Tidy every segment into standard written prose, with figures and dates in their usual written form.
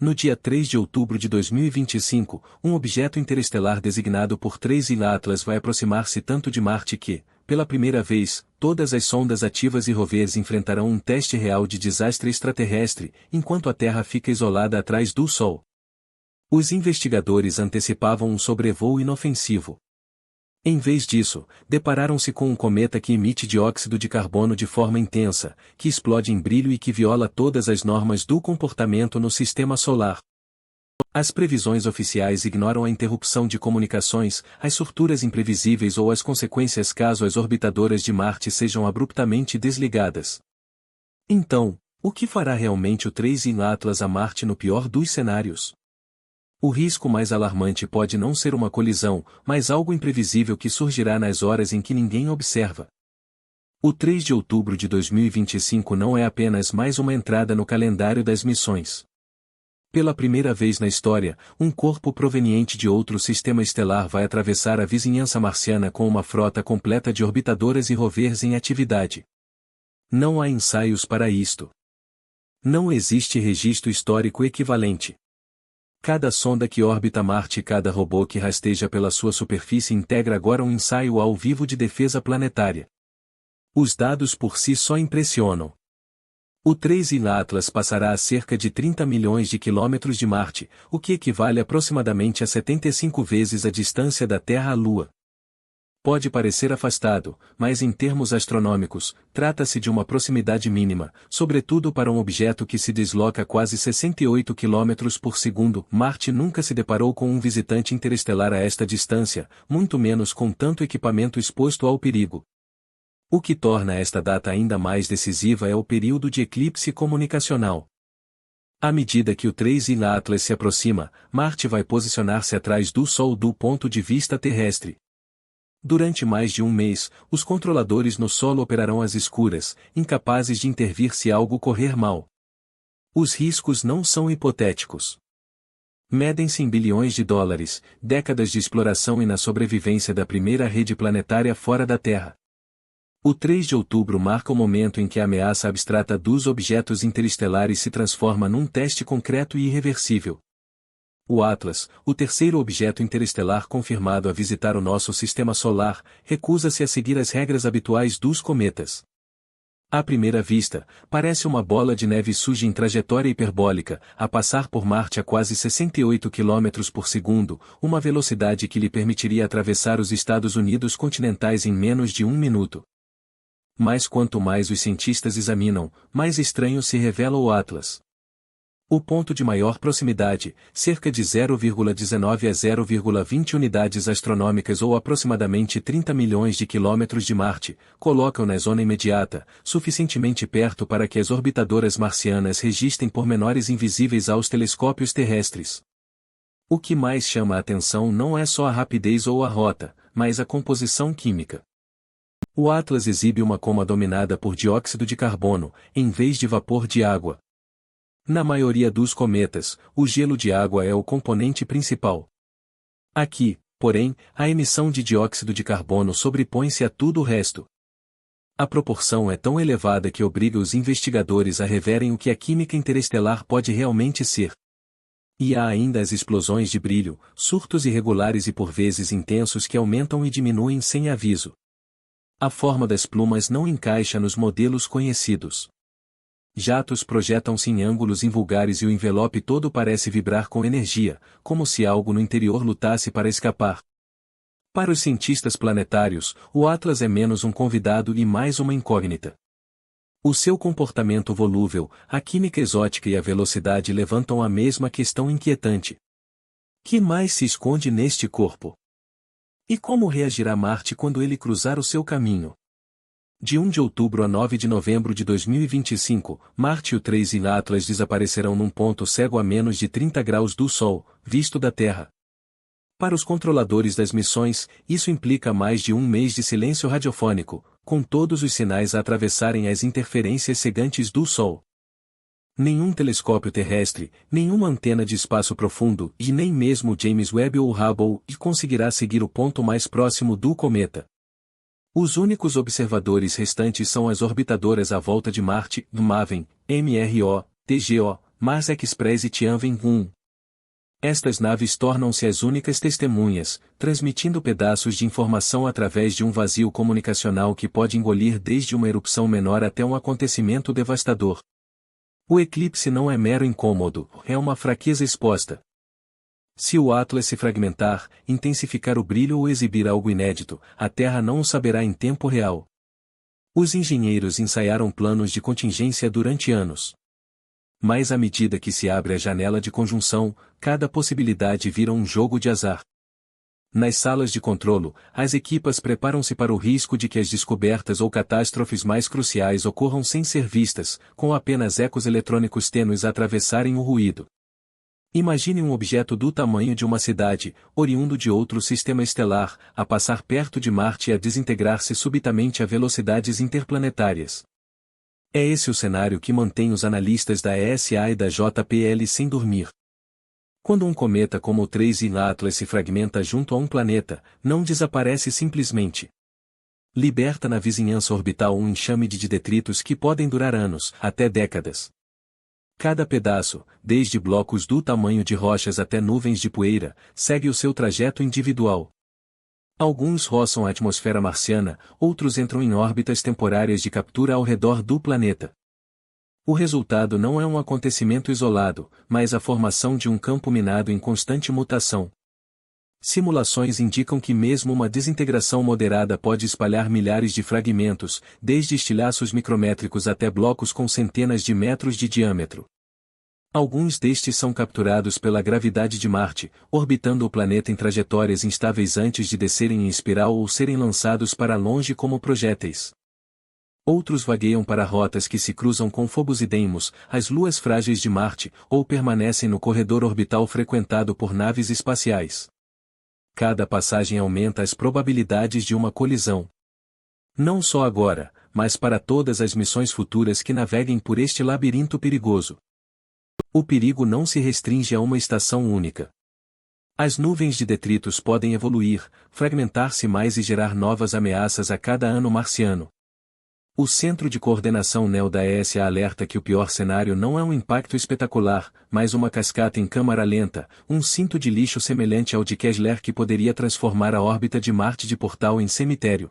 No dia 3 de outubro de 2025, um objeto interestelar designado por 3I Atlas vai aproximar-se tanto de Marte que, pela primeira vez, todas as sondas ativas e rovers enfrentarão um teste real de desastre extraterrestre, enquanto a Terra fica isolada atrás do Sol. Os investigadores antecipavam um sobrevoo inofensivo. Em vez disso, depararam-se com um cometa que emite dióxido de carbono de forma intensa, que explode em brilho e que viola todas as normas do comportamento no sistema solar. As previsões oficiais ignoram a interrupção de comunicações, as surturas imprevisíveis ou as consequências caso as orbitadoras de Marte sejam abruptamente desligadas. Então, o que fará realmente o 3I Atlas a Marte no pior dos cenários? O risco mais alarmante pode não ser uma colisão, mas algo imprevisível que surgirá nas horas em que ninguém observa. O 3 de outubro de 2025 não é apenas mais uma entrada no calendário das missões. Pela primeira vez na história, um corpo proveniente de outro sistema estelar vai atravessar a vizinhança marciana com uma frota completa de orbitadoras e rovers em atividade. Não há ensaios para isto. Não existe registro histórico equivalente. Cada sonda que orbita Marte e cada robô que rasteja pela sua superfície integra agora um ensaio ao vivo de defesa planetária. Os dados por si só impressionam. O 3I Atlas passará a cerca de 30 milhões de quilômetros de Marte, o que equivale aproximadamente a 75 vezes a distância da Terra à Lua. Pode parecer afastado, mas em termos astronômicos, trata-se de uma proximidade mínima, sobretudo para um objeto que se desloca a quase 68 km por segundo. Marte nunca se deparou com um visitante interestelar a esta distância, muito menos com tanto equipamento exposto ao perigo. O que torna esta data ainda mais decisiva é o período de eclipse comunicacional. À medida que o 3I Atlas se aproxima, Marte vai posicionar-se atrás do Sol do ponto de vista terrestre. Durante mais de um mês, os controladores no solo operarão às escuras, incapazes de intervir se algo correr mal. Os riscos não são hipotéticos. Medem-se em bilhões de dólares, décadas de exploração e na sobrevivência da primeira rede planetária fora da Terra. O 3 de outubro marca o momento em que a ameaça abstrata dos objetos interestelares se transforma num teste concreto e irreversível. O Atlas, o terceiro objeto interestelar confirmado a visitar o nosso sistema solar, recusa-se a seguir as regras habituais dos cometas. À primeira vista, parece uma bola de neve suja em trajetória hiperbólica, a passar por Marte a quase 68 km por segundo, uma velocidade que lhe permitiria atravessar os Estados Unidos continentais em menos de um minuto. Mas quanto mais os cientistas examinam, mais estranho se revela o Atlas. O ponto de maior proximidade, cerca de 0,19 a 0,20 unidades astronômicas ou aproximadamente 30 milhões de quilômetros de Marte, coloca-o na zona imediata, suficientemente perto para que as orbitadoras marcianas registrem pormenores invisíveis aos telescópios terrestres. O que mais chama a atenção não é só a rapidez ou a rota, mas a composição química. O Atlas exibe uma coma dominada por dióxido de carbono, em vez de vapor de água. Na maioria dos cometas, o gelo de água é o componente principal. Aqui, porém, a emissão de dióxido de carbono sobrepõe-se a tudo o resto. A proporção é tão elevada que obriga os investigadores a reverem o que a química interestelar pode realmente ser. E há ainda as explosões de brilho, surtos irregulares e por vezes intensos que aumentam e diminuem sem aviso. A forma das plumas não encaixa nos modelos conhecidos. Jatos projetam-se em ângulos invulgares e o envelope todo parece vibrar com energia, como se algo no interior lutasse para escapar. Para os cientistas planetários, o Atlas é menos um convidado e mais uma incógnita. O seu comportamento volúvel, a química exótica e a velocidade levantam a mesma questão inquietante. Que mais se esconde neste corpo? E como reagirá Marte quando ele cruzar o seu caminho? De 1 de outubro a 9 de novembro de 2025, Marte e o 3I Atlas desaparecerão num ponto cego a menos de 30 graus do Sol, visto da Terra. Para os controladores das missões, isso implica mais de um mês de silêncio radiofônico, com todos os sinais a atravessarem as interferências cegantes do Sol. Nenhum telescópio terrestre, nenhuma antena de espaço profundo e nem mesmo James Webb ou Hubble conseguirá seguir o ponto mais próximo do cometa. Os únicos observadores restantes são as orbitadoras à volta de Marte, MAVEN, MRO, TGO, Mars Express e Tianwen-1. Estas naves tornam-se as únicas testemunhas, transmitindo pedaços de informação através de um vazio comunicacional que pode engolir desde uma erupção menor até um acontecimento devastador. O eclipse não é mero incômodo, é uma fraqueza exposta. Se o Atlas se fragmentar, intensificar o brilho ou exibir algo inédito, a Terra não o saberá em tempo real. Os engenheiros ensaiaram planos de contingência durante anos. Mas à medida que se abre a janela de conjunção, cada possibilidade vira um jogo de azar. Nas salas de controlo, as equipas preparam-se para o risco de que as descobertas ou catástrofes mais cruciais ocorram sem ser vistas, com apenas ecos eletrônicos tênues a atravessarem o ruído. Imagine um objeto do tamanho de uma cidade, oriundo de outro sistema estelar, a passar perto de Marte e a desintegrar-se subitamente a velocidades interplanetárias. É esse o cenário que mantém os analistas da ESA e da JPL sem dormir. Quando um cometa como o 3I Atlas se fragmenta junto a um planeta, não desaparece simplesmente. Liberta na vizinhança orbital um enxame de detritos que podem durar anos, até décadas. Cada pedaço, desde blocos do tamanho de rochas até nuvens de poeira, segue o seu trajeto individual. Alguns roçam a atmosfera marciana, outros entram em órbitas temporárias de captura ao redor do planeta. O resultado não é um acontecimento isolado, mas a formação de um campo minado em constante mutação. Simulações indicam que mesmo uma desintegração moderada pode espalhar milhares de fragmentos, desde estilhaços micrométricos até blocos com centenas de metros de diâmetro. Alguns destes são capturados pela gravidade de Marte, orbitando o planeta em trajetórias instáveis antes de descerem em espiral ou serem lançados para longe como projéteis. Outros vagueiam para rotas que se cruzam com Phobos e Deimos, as luas frágeis de Marte, ou permanecem no corredor orbital frequentado por naves espaciais. Cada passagem aumenta as probabilidades de uma colisão. Não só agora, mas para todas as missões futuras que naveguem por este labirinto perigoso. O perigo não se restringe a uma estação única. As nuvens de detritos podem evoluir, fragmentar-se mais e gerar novas ameaças a cada ano marciano. O Centro de Coordenação NEO da ESA alerta que o pior cenário não é um impacto espetacular, mas uma cascata em câmara lenta, um cinto de lixo semelhante ao de Kessler que poderia transformar a órbita de Marte de portal em cemitério.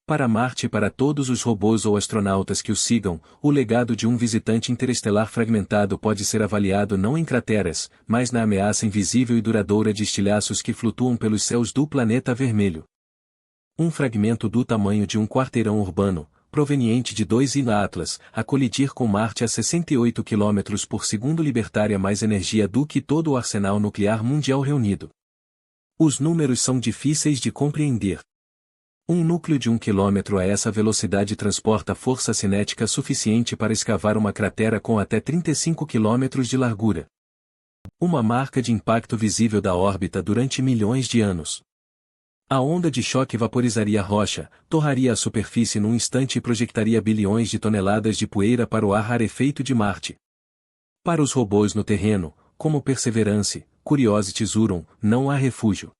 Para Marte e para todos os robôs ou astronautas que o sigam, o legado de um visitante interestelar fragmentado pode ser avaliado não em crateras, mas na ameaça invisível e duradoura de estilhaços que flutuam pelos céus do planeta vermelho. Um fragmento do tamanho de um quarteirão urbano, proveniente de 2I Atlas, a colidir com Marte a 68 km por segundo libertaria mais energia do que todo o arsenal nuclear mundial reunido. Os números são difíceis de compreender. Um núcleo de 1 km a essa velocidade transporta força cinética suficiente para escavar uma cratera com até 35 km de largura. Uma marca de impacto visível da órbita durante milhões de anos. A onda de choque vaporizaria a rocha, torraria a superfície num instante e projetaria bilhões de toneladas de poeira para o ar rarefeito de Marte. Para os robôs no terreno, como Perseverance, Curiosity e Zhuron, não há refúgio.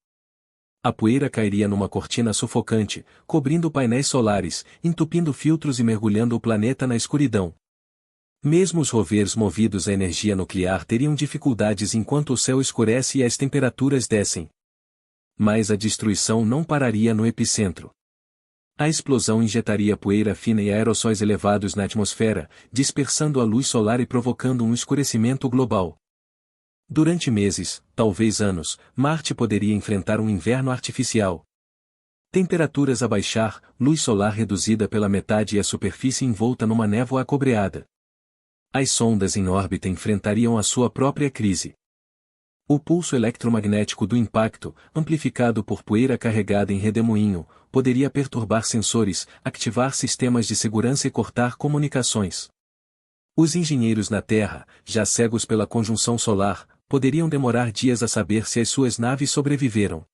A poeira cairia numa cortina sufocante, cobrindo painéis solares, entupindo filtros e mergulhando o planeta na escuridão. Mesmo os rovers movidos à energia nuclear teriam dificuldades enquanto o céu escurece e as temperaturas descem. Mas a destruição não pararia no epicentro. A explosão injetaria poeira fina e aerossóis elevados na atmosfera, dispersando a luz solar e provocando um escurecimento global. Durante meses, talvez anos, Marte poderia enfrentar um inverno artificial. Temperaturas a baixar, luz solar reduzida pela metade e a superfície envolta numa névoa acobreada. As sondas em órbita enfrentariam a sua própria crise. O pulso eletromagnético do impacto, amplificado por poeira carregada em redemoinho, poderia perturbar sensores, ativar sistemas de segurança e cortar comunicações. Os engenheiros na Terra, já cegos pela conjunção solar, poderiam demorar dias a saber se as suas naves sobreviveram.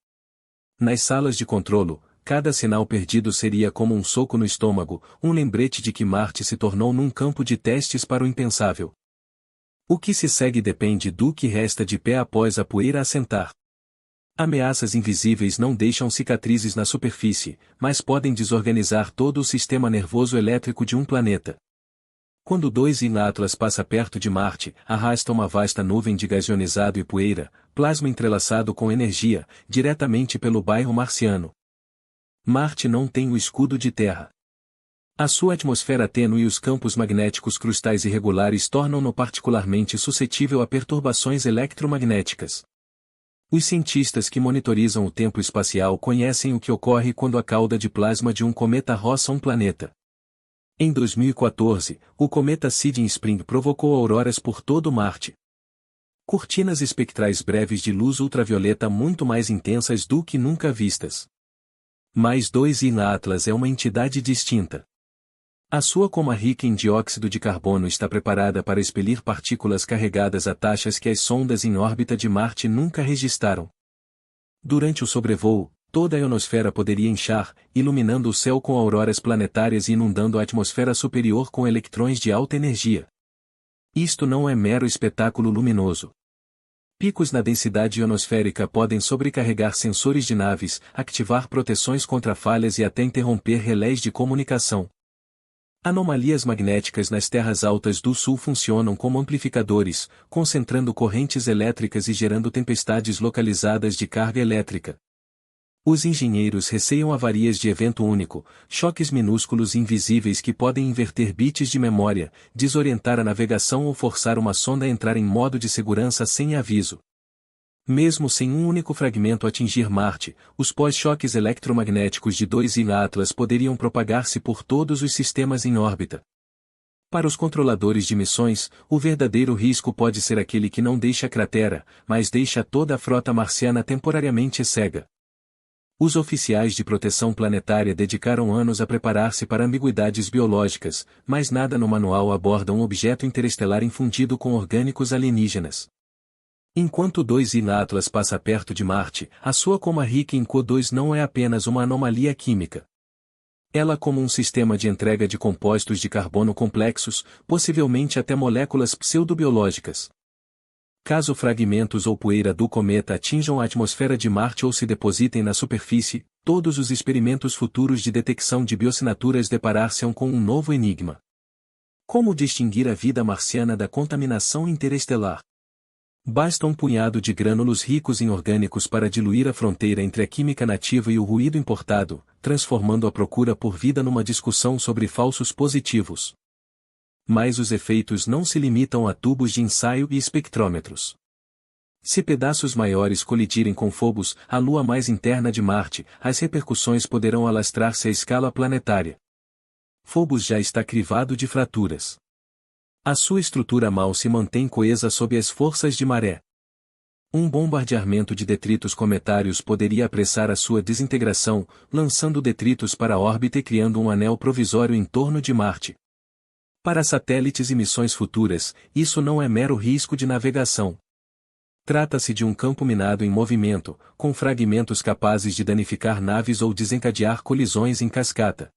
Nas salas de controlo, cada sinal perdido seria como um soco no estômago, um lembrete de que Marte se tornou num campo de testes para o impensável. O que se segue depende do que resta de pé após a poeira assentar. Ameaças invisíveis não deixam cicatrizes na superfície, mas podem desorganizar todo o sistema nervoso elétrico de um planeta. Quando 2I Atlas passa perto de Marte, arrasta uma vasta nuvem de gás ionizado e poeira, plasma entrelaçado com energia, diretamente pelo bairro marciano. Marte não tem o escudo de terra. A sua atmosfera tênue e os campos magnéticos crustais irregulares tornam-no particularmente suscetível a perturbações eletromagnéticas. Os cientistas que monitorizam o tempo espacial conhecem o que ocorre quando a cauda de plasma de um cometa roça um planeta. Em 2014, o cometa Sidney Spring provocou auroras por todo Marte. Cortinas espectrais breves de luz ultravioleta muito mais intensas do que nunca vistas. Mas 2I Atlas é uma entidade distinta. A sua coma rica em dióxido de carbono está preparada para expelir partículas carregadas a taxas que as sondas em órbita de Marte nunca registraram. Durante o sobrevoo, toda a ionosfera poderia inchar, iluminando o céu com auroras planetárias e inundando a atmosfera superior com eletrões de alta energia. Isto não é mero espetáculo luminoso. Picos na densidade ionosférica podem sobrecarregar sensores de naves, ativar proteções contra falhas e até interromper relés de comunicação. Anomalias magnéticas nas terras altas do Sul funcionam como amplificadores, concentrando correntes elétricas e gerando tempestades localizadas de carga elétrica. Os engenheiros receiam avarias de evento único, choques minúsculos e invisíveis que podem inverter bits de memória, desorientar a navegação ou forçar uma sonda a entrar em modo de segurança sem aviso. Mesmo sem um único fragmento atingir Marte, os pós-choques eletromagnéticos de 2I Atlas poderiam propagar-se por todos os sistemas em órbita. Para os controladores de missões, o verdadeiro risco pode ser aquele que não deixa a cratera, mas deixa toda a frota marciana temporariamente cega. Os oficiais de proteção planetária dedicaram anos a preparar-se para ambiguidades biológicas, mas nada no manual aborda um objeto interestelar infundido com orgânicos alienígenas. Enquanto 2I Atlas passa perto de Marte, a sua coma rica em CO2 não é apenas uma anomalia química. Ela como um sistema de entrega de compostos de carbono complexos, possivelmente até moléculas pseudobiológicas. Caso fragmentos ou poeira do cometa atinjam a atmosfera de Marte ou se depositem na superfície, todos os experimentos futuros de detecção de bioassinaturas deparar-se-ão com um novo enigma. Como distinguir a vida marciana da contaminação interestelar? Basta um punhado de grânulos ricos em orgânicos para diluir a fronteira entre a química nativa e o ruído importado, transformando a procura por vida numa discussão sobre falsos positivos. Mas os efeitos não se limitam a tubos de ensaio e espectrômetros. Se pedaços maiores colidirem com Phobos, a lua mais interna de Marte, as repercussões poderão alastrar-se à escala planetária. Phobos já está crivado de fraturas. A sua estrutura mal se mantém coesa sob as forças de maré. Um bombardeamento de detritos cometários poderia apressar a sua desintegração, lançando detritos para a órbita e criando um anel provisório em torno de Marte. Para satélites e missões futuras, isso não é mero risco de navegação. Trata-se de um campo minado em movimento, com fragmentos capazes de danificar naves ou desencadear colisões em cascata.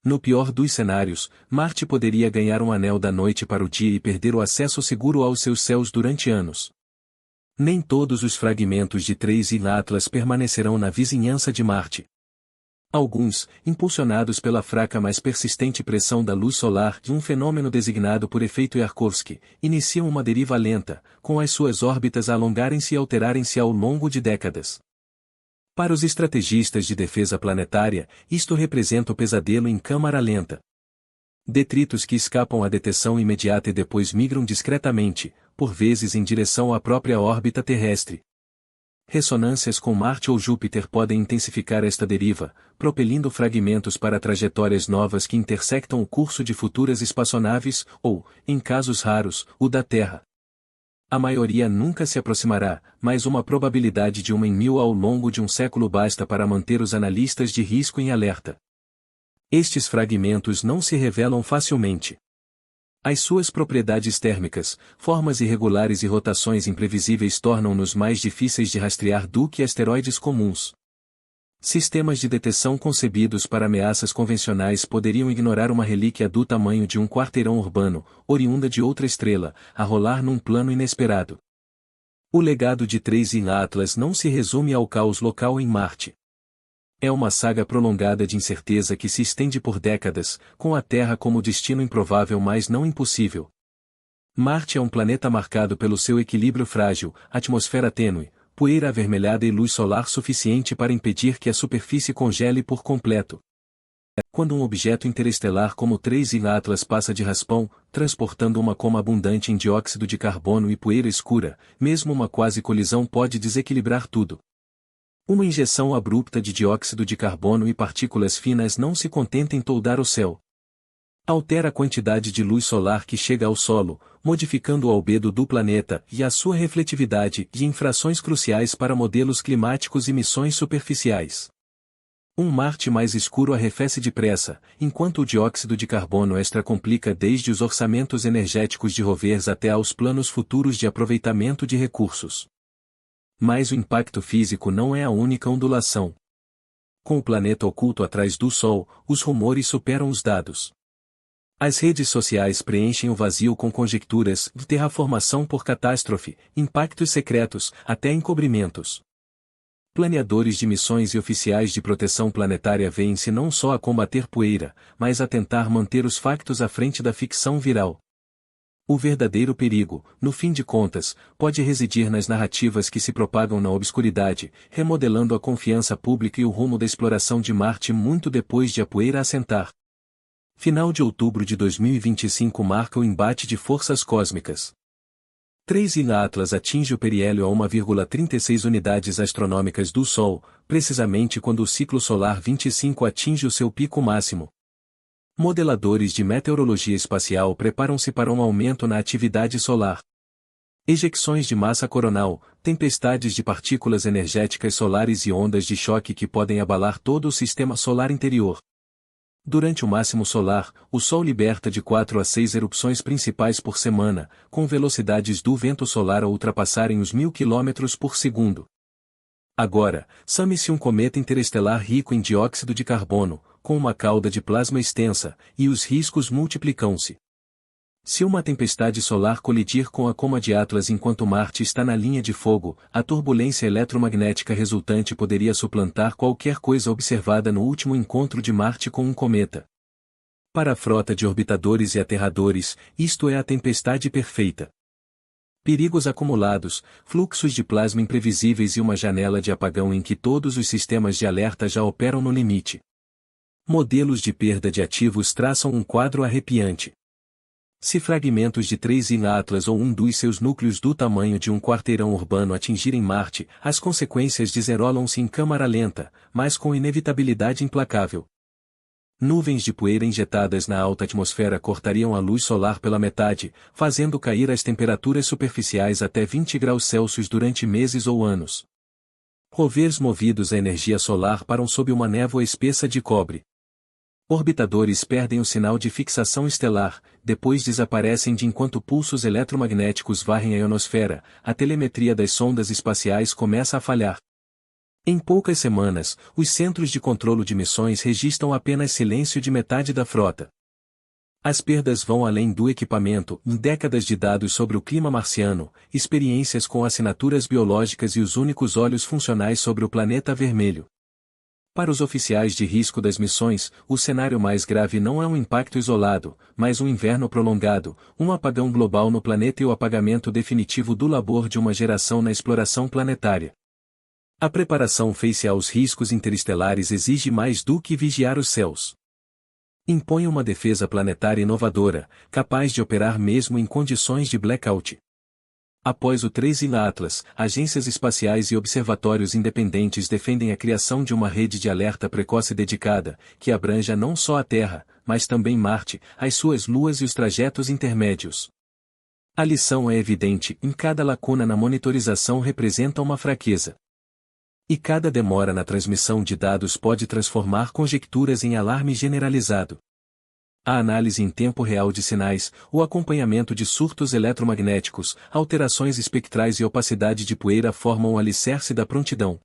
No pior dos cenários, Marte poderia ganhar um anel da noite para o dia e perder o acesso seguro aos seus céus durante anos. Nem todos os fragmentos de 3I Atlas permanecerão na vizinhança de Marte. Alguns, impulsionados pela fraca mas persistente pressão da luz solar de um fenômeno designado por efeito Yarkovsky, iniciam uma deriva lenta, com as suas órbitas a alongarem-se e alterarem-se ao longo de décadas. Para os estrategistas de defesa planetária, isto representa o pesadelo em câmara lenta. Detritos que escapam à detecção imediata e depois migram discretamente, por vezes em direção à própria órbita terrestre. Ressonâncias com Marte ou Júpiter podem intensificar esta deriva, propelindo fragmentos para trajetórias novas que intersectam o curso de futuras espaçonaves, ou, em casos raros, o da Terra. A maioria nunca se aproximará, mas uma probabilidade de 1 em 1000 ao longo de um século basta para manter os analistas de risco em alerta. Estes fragmentos não se revelam facilmente. As suas propriedades térmicas, formas irregulares e rotações imprevisíveis tornam-nos mais difíceis de rastrear do que asteroides comuns. Sistemas de detecção concebidos para ameaças convencionais poderiam ignorar uma relíquia do tamanho de um quarteirão urbano, oriunda de outra estrela, a rolar num plano inesperado. O legado de 3I Atlas não se resume ao caos local em Marte. É uma saga prolongada de incerteza que se estende por décadas, com a Terra como destino improvável mas não impossível. Marte é um planeta marcado pelo seu equilíbrio frágil, atmosfera tênue, poeira avermelhada e luz solar suficiente para impedir que a superfície congele por completo. Quando um objeto interestelar como 3I Atlas passa de raspão, transportando uma coma abundante em dióxido de carbono e poeira escura, mesmo uma quase colisão pode desequilibrar tudo. Uma injeção abrupta de dióxido de carbono e partículas finas não se contenta em toldar o céu. Altera a quantidade de luz solar que chega ao solo, modificando o albedo do planeta e a sua refletividade e infrações cruciais para modelos climáticos e missões superficiais. Um Marte mais escuro arrefece depressa, enquanto o dióxido de carbono extra complica desde os orçamentos energéticos de rovers até aos planos futuros de aproveitamento de recursos. Mas o impacto físico não é a única ondulação. Com o planeta oculto atrás do Sol, os rumores superam os dados. As redes sociais preenchem o vazio com conjecturas de terraformação por catástrofe, impactos secretos, até encobrimentos. Planeadores de missões e oficiais de proteção planetária veem-se não só a combater poeira, mas a tentar manter os factos à frente da ficção viral. O verdadeiro perigo, no fim de contas, pode residir nas narrativas que se propagam na obscuridade, remodelando a confiança pública e o rumo da exploração de Marte muito depois de a poeira assentar. Final de outubro de 2025 marca o embate de forças cósmicas. 3I Atlas atinge o periélio a 1,36 unidades astronômicas do Sol, precisamente quando o ciclo solar 25 atinge o seu pico máximo. Modeladores de meteorologia espacial preparam-se para um aumento na atividade solar. Ejecções de massa coronal, tempestades de partículas energéticas solares e ondas de choque que podem abalar todo o sistema solar interior. Durante o máximo solar, o Sol liberta de 4 a 6 erupções principais por semana, com velocidades do vento solar a ultrapassarem os 1000 km por segundo. Agora, some-se um cometa interestelar rico em dióxido de carbono, com uma cauda de plasma extensa, e os riscos multiplicam-se. Se uma tempestade solar colidir com a coma de Atlas enquanto Marte está na linha de fogo, a turbulência eletromagnética resultante poderia suplantar qualquer coisa observada no último encontro de Marte com um cometa. Para a frota de orbitadores e aterradores, isto é a tempestade perfeita. Perigos acumulados, fluxos de plasma imprevisíveis e uma janela de apagão em que todos os sistemas de alerta já operam no limite. Modelos de perda de ativos traçam um quadro arrepiante. Se fragmentos de 3I Atlas ou um dos seus núcleos do tamanho de um quarteirão urbano atingirem Marte, as consequências desenrolam-se em câmara lenta, mas com inevitabilidade implacável. Nuvens de poeira injetadas na alta atmosfera cortariam a luz solar pela metade, fazendo cair as temperaturas superficiais até 20 graus Celsius durante meses ou anos. Rovers movidos à energia solar param sob uma névoa espessa de cobre. Orbitadores perdem o sinal de fixação estelar, depois desaparecem de enquanto pulsos eletromagnéticos varrem a ionosfera, a telemetria das sondas espaciais começa a falhar. Em poucas semanas, os centros de controlo de missões registram apenas silêncio de metade da frota. As perdas vão além do equipamento, em décadas de dados sobre o clima marciano, experiências com assinaturas biológicas e os únicos olhos funcionais sobre o planeta vermelho. Para os oficiais de risco das missões, o cenário mais grave não é um impacto isolado, mas um inverno prolongado, um apagão global no planeta e o apagamento definitivo do labor de uma geração na exploração planetária. A preparação face aos riscos interestelares exige mais do que vigiar os céus. Impõe uma defesa planetária inovadora, capaz de operar mesmo em condições de blackout. Após o 3I Atlas, agências espaciais e observatórios independentes defendem a criação de uma rede de alerta precoce dedicada, que abranja não só a Terra, mas também Marte, as suas luas e os trajetos intermédios. A lição é evidente, em cada lacuna na monitorização representa uma fraqueza. E cada demora na transmissão de dados pode transformar conjecturas em alarme generalizado. A análise em tempo real de sinais, o acompanhamento de surtos eletromagnéticos, alterações espectrais e opacidade de poeira formam o alicerce da prontidão.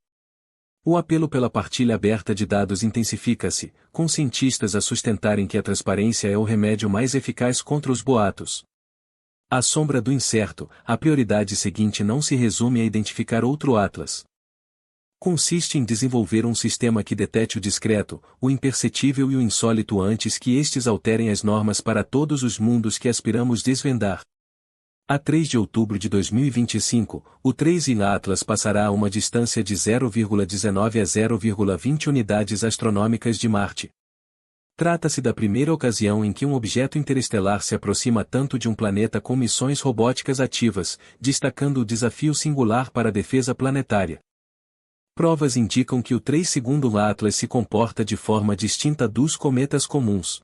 O apelo pela partilha aberta de dados intensifica-se, com cientistas a sustentarem que a transparência é o remédio mais eficaz contra os boatos. À sombra do incerto, a prioridade seguinte não se resume a identificar outro Atlas. Consiste em desenvolver um sistema que detete o discreto, o imperceptível e o insólito antes que estes alterem as normas para todos os mundos que aspiramos desvendar. A 3 de outubro de 2025, o 3i Atlas passará a uma distância de 0,19 a 0,20 unidades astronômicas de Marte. Trata-se da primeira ocasião em que um objeto interestelar se aproxima tanto de um planeta com missões robóticas ativas, destacando o desafio singular para a defesa planetária. Provas indicam que o 3º Atlas se comporta de forma distinta dos cometas comuns.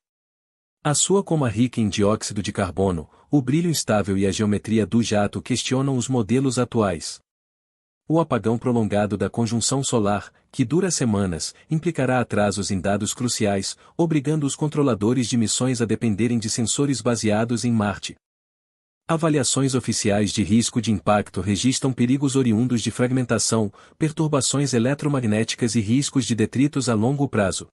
A sua coma rica em dióxido de carbono, o brilho instável e a geometria do jato questionam os modelos atuais. O apagão prolongado da conjunção solar, que dura semanas, implicará atrasos em dados cruciais, obrigando os controladores de missões a dependerem de sensores baseados em Marte. Avaliações oficiais de risco de impacto registram perigos oriundos de fragmentação, perturbações eletromagnéticas e riscos de detritos a longo prazo.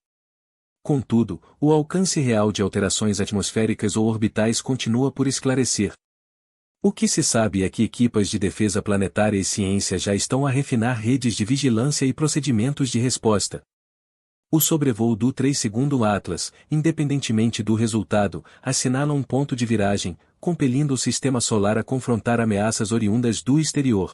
Contudo, o alcance real de alterações atmosféricas ou orbitais continua por esclarecer. O que se sabe é que equipas de defesa planetária e ciência já estão a refinar redes de vigilância e procedimentos de resposta. O sobrevoo do 3º Atlas, independentemente do resultado, assinala um ponto de viragem, compelindo o sistema solar a confrontar ameaças oriundas do exterior.